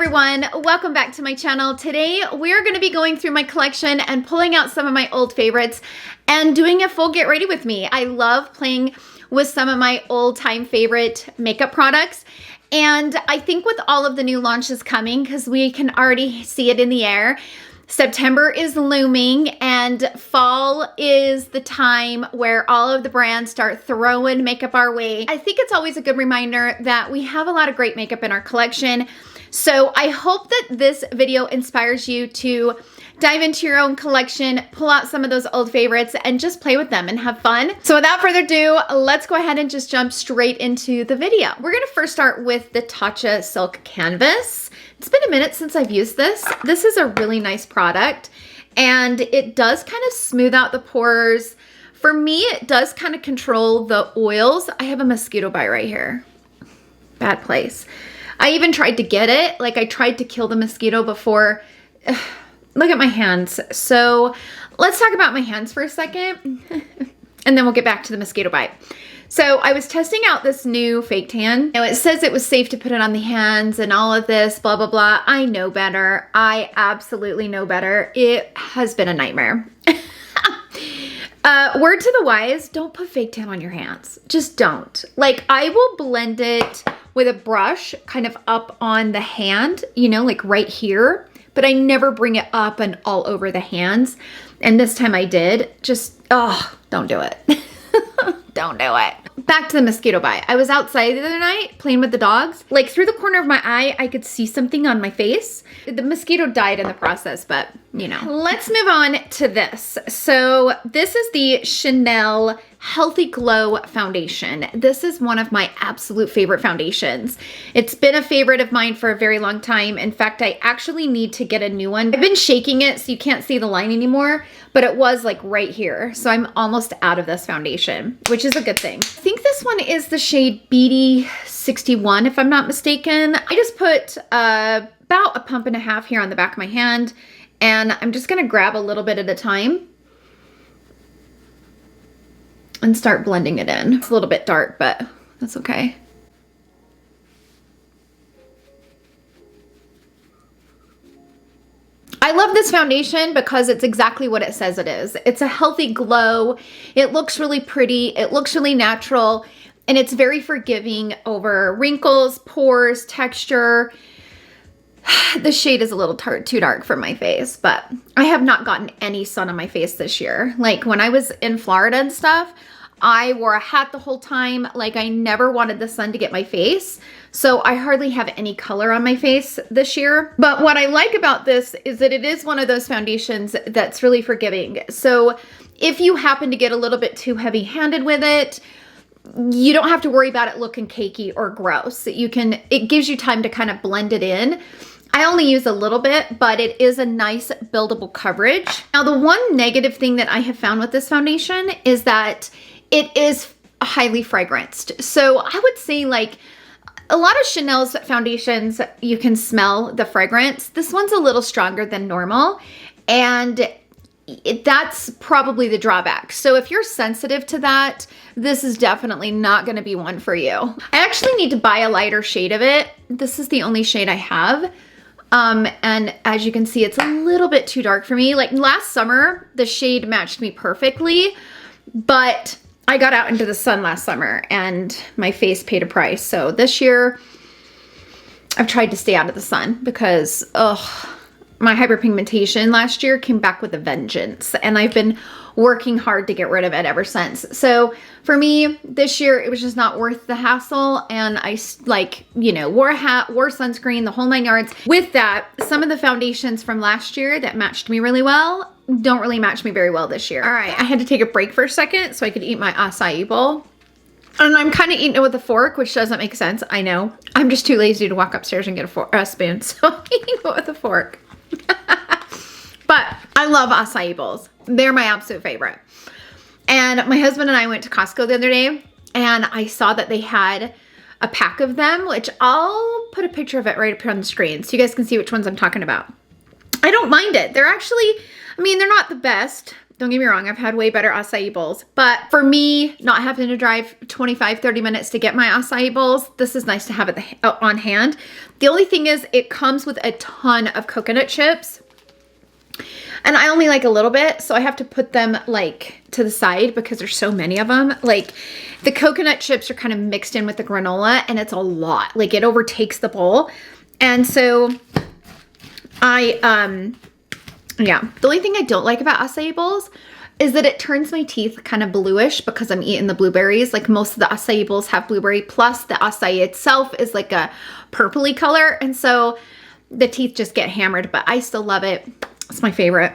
everyone, welcome back to my channel. Today we're going to be going through my collection and pulling out some of my old favorites and doing a full get ready with me. I love playing with some of my old time favorite makeup products, and I think with all of the new launches coming, because we can already see it in the air, September is looming and fall is the time where all of the brands start throwing makeup our way. I think it's always a good reminder that we have a lot of great makeup in our collection. So I hope that this video inspires you to dive into your own collection, pull out some of those old favorites, and just play with them and have fun. So without further ado, let's go ahead and just jump straight into the video. We're gonna first start with the Tatcha Silk Canvas. It's been a minute since I've used this. This is a really nice product, and it does kind of smooth out the pores. For me, it does kind of control the oils. I have a mosquito bite right here. Bad place. I even tried to get it. Like, I tried to kill the mosquito before. Look at my hands. So let's talk about my hands for a second, and then we'll get back to the mosquito bite. So I was testing out this new fake tan. Now, it says it was safe to put it on the hands and all of this, blah, blah, blah. I know better. I absolutely know better. It has been a nightmare. Word to the wise, don't put fake tan on your hands. Just don't. Like, I will blend it with a brush kind of up on the hand, you know, like right here, but I never bring it up and all over the hands. And this time I did. Just, oh, don't do it. Don't do it. Back to the mosquito bite. I was outside the other night playing with the dogs. Like, through the corner of my eye, I could see something on my face. The mosquito died in the process, but you know. Let's move on to this. So this is the Chanel Healthy Glow Foundation. This is one of my absolute favorite foundations. It's been a favorite of mine for a very long time. In fact, I actually need to get a new one. I've been shaking it so you can't see the line anymore, but it was like right here. So I'm almost out of this foundation, which is a good thing. I think this one is the shade BD61, if I'm not mistaken. I just put about a pump and a half here on the back of my hand, and I'm just gonna grab a little bit at a time and start blending it in. It's a little bit dark, but that's okay. I love this foundation because it's exactly what it says it is. It's a healthy glow. It looks really pretty. It looks really natural, and it's very forgiving over wrinkles, pores, texture. The shade is a little too dark for my face, but I have not gotten any sun on my face this year. Like, when I was in Florida and stuff, I wore a hat the whole time. Like, I never wanted the sun to get my face. So I hardly have any color on my face this year. But what I like about this is that it is one of those foundations that's really forgiving. So if you happen to get a little bit too heavy-handed with it, you don't have to worry about it looking cakey or gross. It gives you time to kind of blend it in. I only use a little bit, but it is a nice buildable coverage. Now, the one negative thing that I have found with this foundation is that it is highly fragranced. So I would say, like, a lot of Chanel's foundations, you can smell the fragrance. This one's a little stronger than normal, and that's probably the drawback. So if you're sensitive to that, this is definitely not gonna be one for you. I actually need to buy a lighter shade of it. This is the only shade I have. And as you can see, it's a little bit too dark for me. Like, last summer, the shade matched me perfectly, but I got out into the sun last summer and my face paid a price. So this year, I've tried to stay out of the sun because, my hyperpigmentation last year came back with a vengeance, and I've been working hard to get rid of it ever since. So for me, this year, it was just not worth the hassle, and I, like, you know, wore a hat, wore sunscreen, the whole 9 yards. With that, some of the foundations from last year that matched me really well don't really match me very well this year. All right, I had to take a break for a second so I could eat my acai bowl. And I'm kind of eating it with a fork, which doesn't make sense, I know. I'm just too lazy to walk upstairs and get a spoon, so I'm eating it with a fork. But I love acai bowls. They're my absolute favorite. And my husband and I went to Costco the other day, and I saw that they had a pack of them, which I'll put a picture of it right up here on the screen so you guys can see which ones I'm talking about. I don't mind it. They're actually, I mean, they're not the best. Don't get me wrong, I've had way better acai bowls. But for me, not having to drive 25, 30 minutes to get my acai bowls, this is nice to have it on hand. The only thing is it comes with a ton of coconut chips. And I only like a little bit, so I have to put them like to the side because there's so many of them. Like the coconut chips are kind of mixed in with the granola and it's a lot. Like it overtakes the bowl. And so yeah, the only thing I don't like about acai bowls is that it turns my teeth kind of bluish because I'm eating the blueberries. Like most of the acai bowls have blueberry, plus the acai itself is like a purpley color. And so the teeth just get hammered, but I still love it. It's my favorite.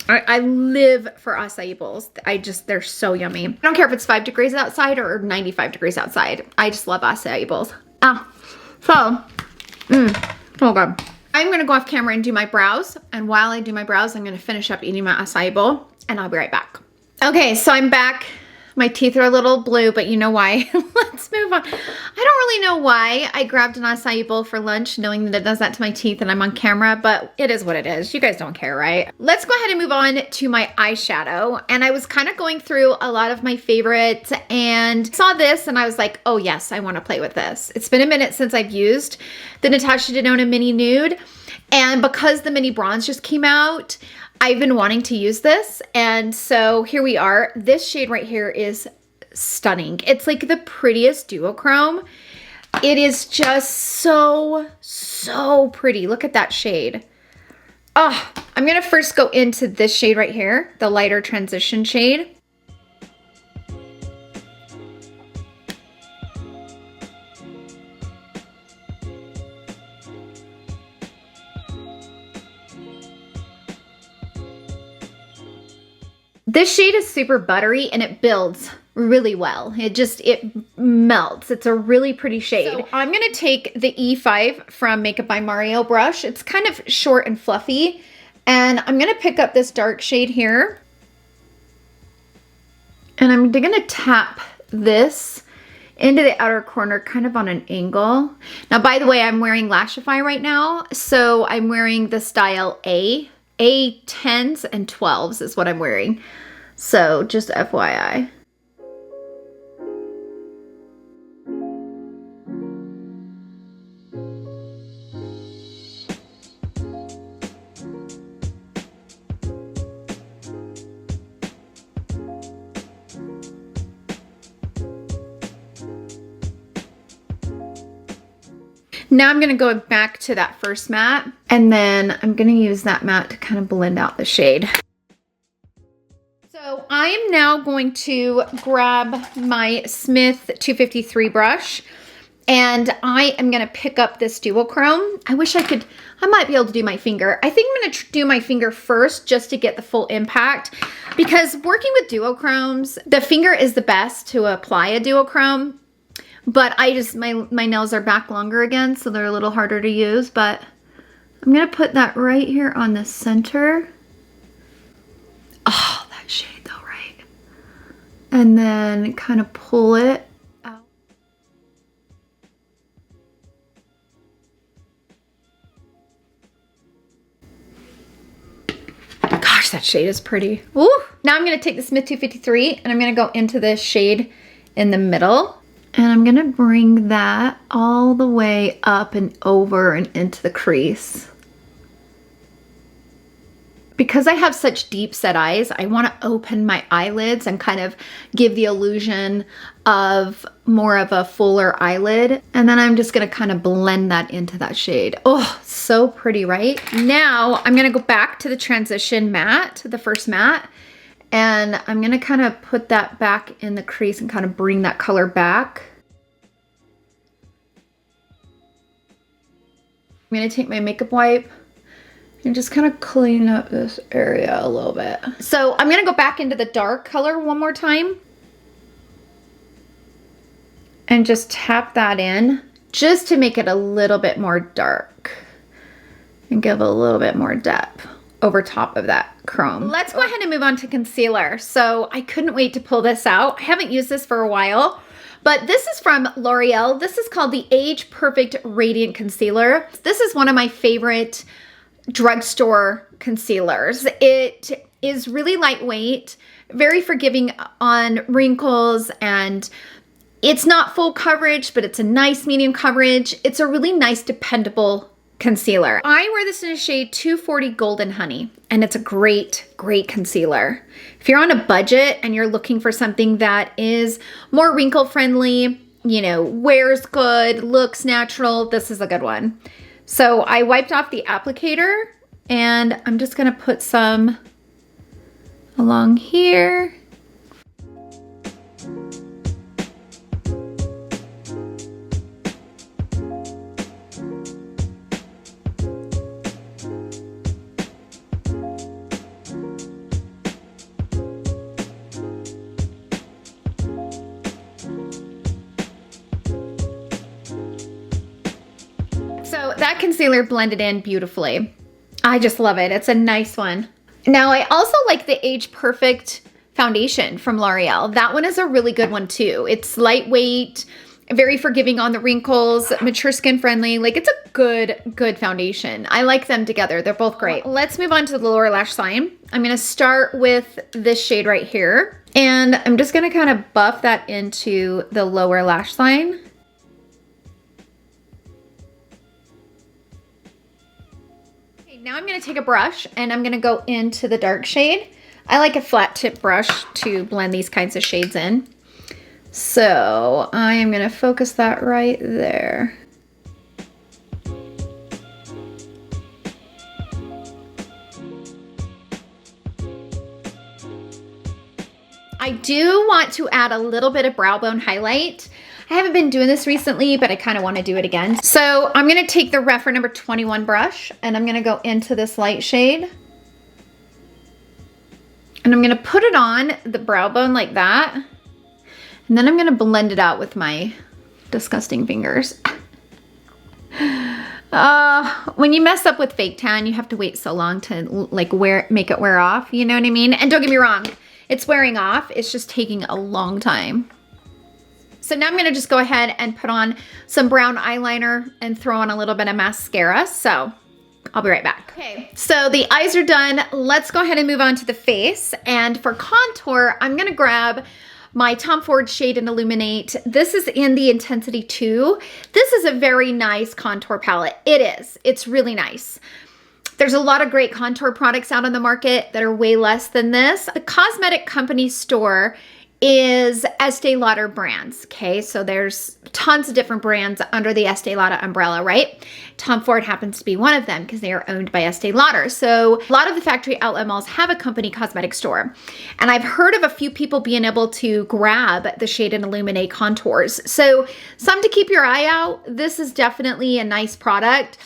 I live for acai bowls. They're so yummy. I don't care if it's 5 degrees outside or 95 degrees outside. I just love acai bowls. So good. I'm gonna go off camera and do my brows. And while I do my brows, I'm gonna finish up eating my acai bowl and I'll be right back. Okay, so I'm back. My teeth are a little blue, but you know why. Let's move on. I don't really know why I grabbed an acai bowl for lunch, knowing that it does that to my teeth and I'm on camera, but it is what it is. You guys don't care, right? Let's go ahead and move on to my eyeshadow. And I was kind of going through a lot of my favorites and saw this and I was like, oh yes, I want to play with this. It's been a minute since I've used the Natasha Denona Mini Nude. And because the Mini Bronze just came out, I've been wanting to use this, and so here we are. This shade right here is stunning. It's like the prettiest duochrome. It is just so pretty. Look at that shade. Oh, I'm gonna first go into this shade right here, the lighter transition shade. This shade is super buttery and it builds really well. It melts. It's a really pretty shade. So I'm gonna take the E5 from Makeup by Mario brush. It's kind of short and fluffy. And I'm gonna pick up this dark shade here. And I'm gonna tap this into the outer corner kind of on an angle. Now, by the way, I'm wearing Lashify right now. So I'm wearing the style A. A10s and 12s is what I'm wearing. So just FYI. Now I'm going to go back to that first matte, and then I'm going to use that matte to kind of blend out the shade. So I am now going to grab my Smith 253 brush, and I am going to pick up this duochrome. I wish I might be able to do my finger. I think I'm going to do my finger first just to get the full impact, because working with duochromes, the finger is the best to apply a duochrome. But my nails are back longer again, so they're a little harder to use. But I'm gonna put that right here on the center. Oh, that shade though, right? And then kind of pull it out. Gosh, that shade is pretty. Ooh. Now I'm gonna take the Smith 253 and I'm gonna go into this shade in the middle. And I'm gonna bring that all the way up and over and into the crease. Because I have such deep set eyes, I wanna open my eyelids and kind of give the illusion of more of a fuller eyelid. And then I'm just gonna kind of blend that into that shade. Oh, so pretty, right? Now I'm gonna go back to the transition matte, the first matte, and I'm gonna kind of put that back in the crease and kind of bring that color back. I'm gonna take my makeup wipe and just kind of clean up this area a little bit. So I'm gonna go back into the dark color one more time and just tap that in just to make it a little bit more dark and give a little bit more depth over top of that chrome. Let's go ahead and move on to concealer. So I couldn't wait to pull this out. I haven't used this for a while, but this is from L'Oreal. This is called the Age Perfect Radiant Concealer. This is one of my favorite drugstore concealers. It is really lightweight, very forgiving on wrinkles, and it's not full coverage, but it's a nice medium coverage. It's a really nice, dependable concealer. I wear this in a shade 240 Golden Honey, and it's a great, great concealer. If you're on a budget and you're looking for something that is more wrinkle friendly, you know, wears good, looks natural, this is a good one. So I wiped off the applicator, and I'm just gonna put some along here. So that concealer blended in beautifully. I just love it. It's a nice one. Now I also like the Age Perfect foundation from L'Oreal. That one is a really good one too. It's lightweight, very forgiving on the wrinkles, mature skin friendly. Like, it's a good foundation. I like them together. They're both great. Let's move on to the lower lash line. I'm gonna start with this shade right here. And I'm just gonna kind of buff that into the lower lash line. Now I'm going to take a brush and I'm going to go into the dark shade. I like a flat tip brush to blend these kinds of shades in. So I am going to focus that right there. I do want to add a little bit of brow bone highlight. I haven't been doing this recently, but I kind of want to do it again. So I'm going to take the Rephr number 21 brush and I'm going to go into this light shade. And I'm going to put it on the brow bone like that. And then I'm going to blend it out with my disgusting fingers. When you mess up with fake tan, you have to wait so long to like make it wear off. You know what I mean? And don't get me wrong, it's wearing off. It's just taking a long time. So now I'm gonna just go ahead and put on some brown eyeliner and throw on a little bit of mascara. So I'll be right back. Okay, so the eyes are done. Let's go ahead and move on to the face. And for contour, I'm gonna grab my Tom Ford Shade and Illuminate. This is in the Intensity 2. This is a very nice contour palette. It is, it's really nice. There's a lot of great contour products out on the market that are way less than this. The cosmetic company store is Estee Lauder brands, okay? So there's tons of different brands under the Estee Lauder umbrella, right? Tom Ford happens to be one of them because they are owned by Estee Lauder. So a lot of the factory outlet malls have a company cosmetic store. And I've heard of a few people being able to grab the Shade and Illuminate contours. So some to keep your eye out. This is definitely a nice product.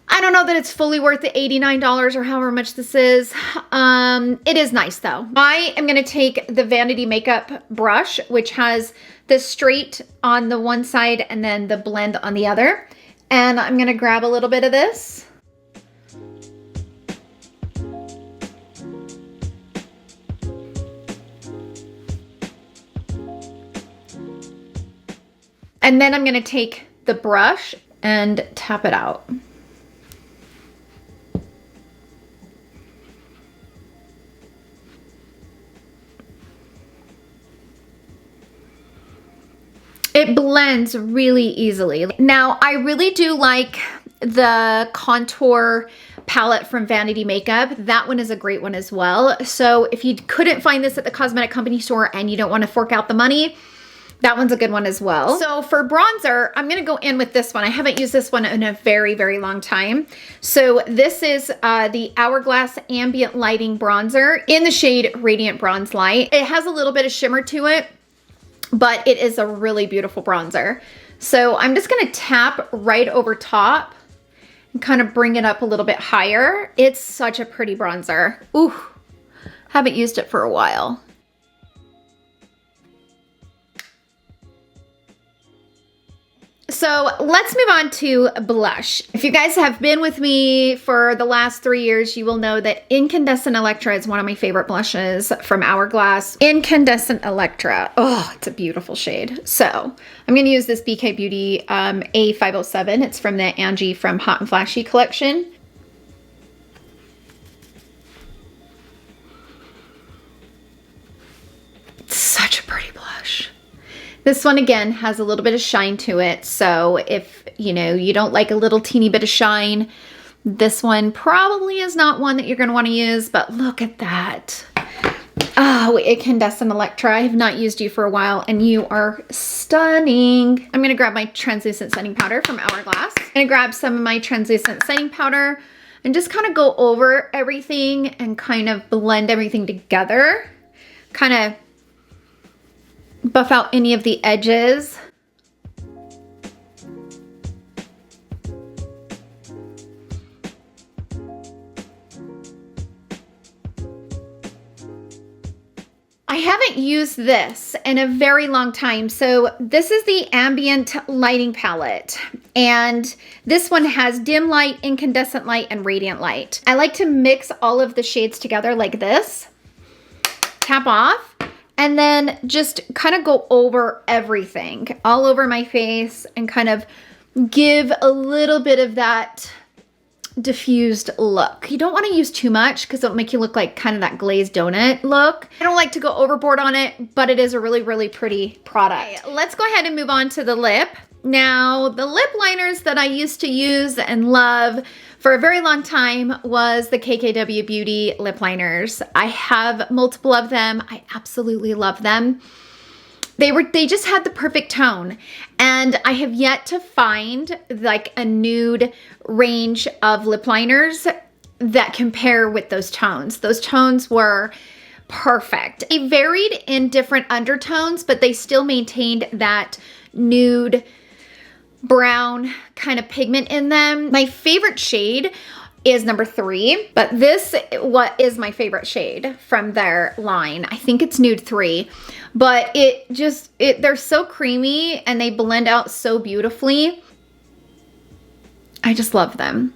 I don't know that it's fully worth the $89 or however much this is. It is nice though. I am gonna take the Vanity Makeup brush, which has the straight on the one side and then the blend on the other. And I'm gonna grab a little bit of this. And then I'm gonna take the brush and tap it out. It blends really easily. Now, I really do like the contour palette from Vanity Makeup. That one is a great one as well. So if you couldn't find this at the cosmetic company store and you don't want to fork out the money, that one's a good one as well. So for bronzer, I'm gonna go in with this one. I haven't used this one in a very, very long time. So this is the Hourglass Ambient Lighting Bronzer in the shade Radiant Bronze Light. It has a little bit of shimmer to it, but it is a really beautiful bronzer. So I'm just gonna tap right over top and kind of bring it up a little bit higher. It's such a pretty bronzer. Ooh, haven't used it for a while. So let's move on to blush. If you guys have been with me for the last 3 years, you will know that Incandescent Electra is one of my favorite blushes from Hourglass. Incandescent Electra, oh, it's a beautiful shade. So I'm gonna use this BK Beauty A507. It's from the Angie from Hot and Flashy collection. This one again has a little bit of shine to it. So if, you know, you don't like a little teeny bit of shine, this one probably is not one that you're going to want to use, but look at that. Oh, Incandescent Electra. I have not used you for a while and you are stunning. I'm going to grab my translucent setting powder from Hourglass. I'm going to grab some of my translucent setting powder and just kind of go over everything and kind of blend everything together. Kind of buff out any of the edges. I haven't used this in a very long time. So this is the Ambient Lighting palette. And this one has dim light, incandescent light, and radiant light. I like to mix all of the shades together like this. Tap off. And then just kind of go over everything, all over my face, and kind of give a little bit of that diffused look. You don't want to use too much because it'll make you look like kind of that glazed donut look. I don't like to go overboard on it, but it is a really, really pretty product. Okay, let's go ahead and move on to the lip. Now, the lip liners that I used to use and love for a very long time was the KKW Beauty lip liners. I have multiple of them. I absolutely love them. They just had the perfect tone, and I have yet to find like a nude range of lip liners that compare with those tones. Those tones were perfect. They varied in different undertones, but they still maintained that nude brown kind of pigment in them. My favorite shade is number 3, but this what is my favorite shade from their line. I think it's nude 3, but they're so creamy and they blend out so beautifully. I just love them.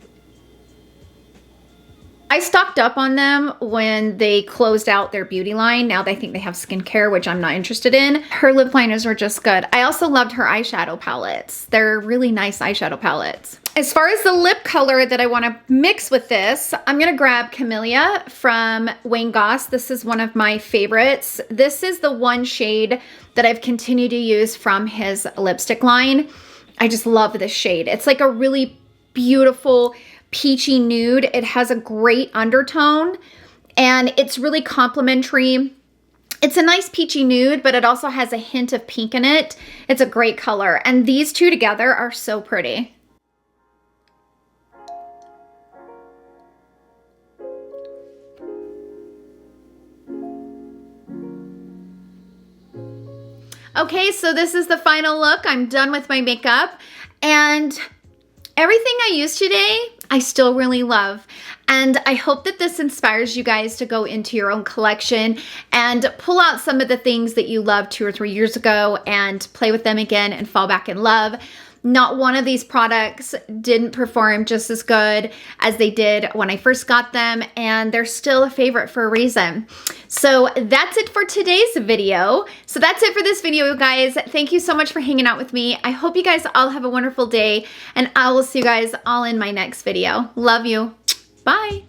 I stocked up on them when they closed out their beauty line. Now I think they have skincare, which I'm not interested in. Her lip liners were just good. I also loved her eyeshadow palettes. They're really nice eyeshadow palettes. As far as the lip color that I want to mix with this, I'm going to grab Camellia from Wayne Goss. This is one of my favorites. This is the one shade that I've continued to use from his lipstick line. I just love this shade. It's like a really beautiful peachy nude. It has a great undertone and it's really complimentary. It's a nice peachy nude, but it also has a hint of pink in it. It's a great color, and these two together are so pretty. Okay, so this is the final look. I'm done with my makeup, and everything I used today, I still really love. And I hope that this inspires you guys to go into your own collection and pull out some of the things that you loved 2 or 3 years ago and play with them again and fall back in love. Not one of these products didn't perform just as good as they did when I first got them, and they're still a favorite for a reason. So that's it for today's video. So that's it for this video, guys. Thank you so much for hanging out with me. I hope you guys all have a wonderful day, and I will see you guys all in my next video. Love you. Bye.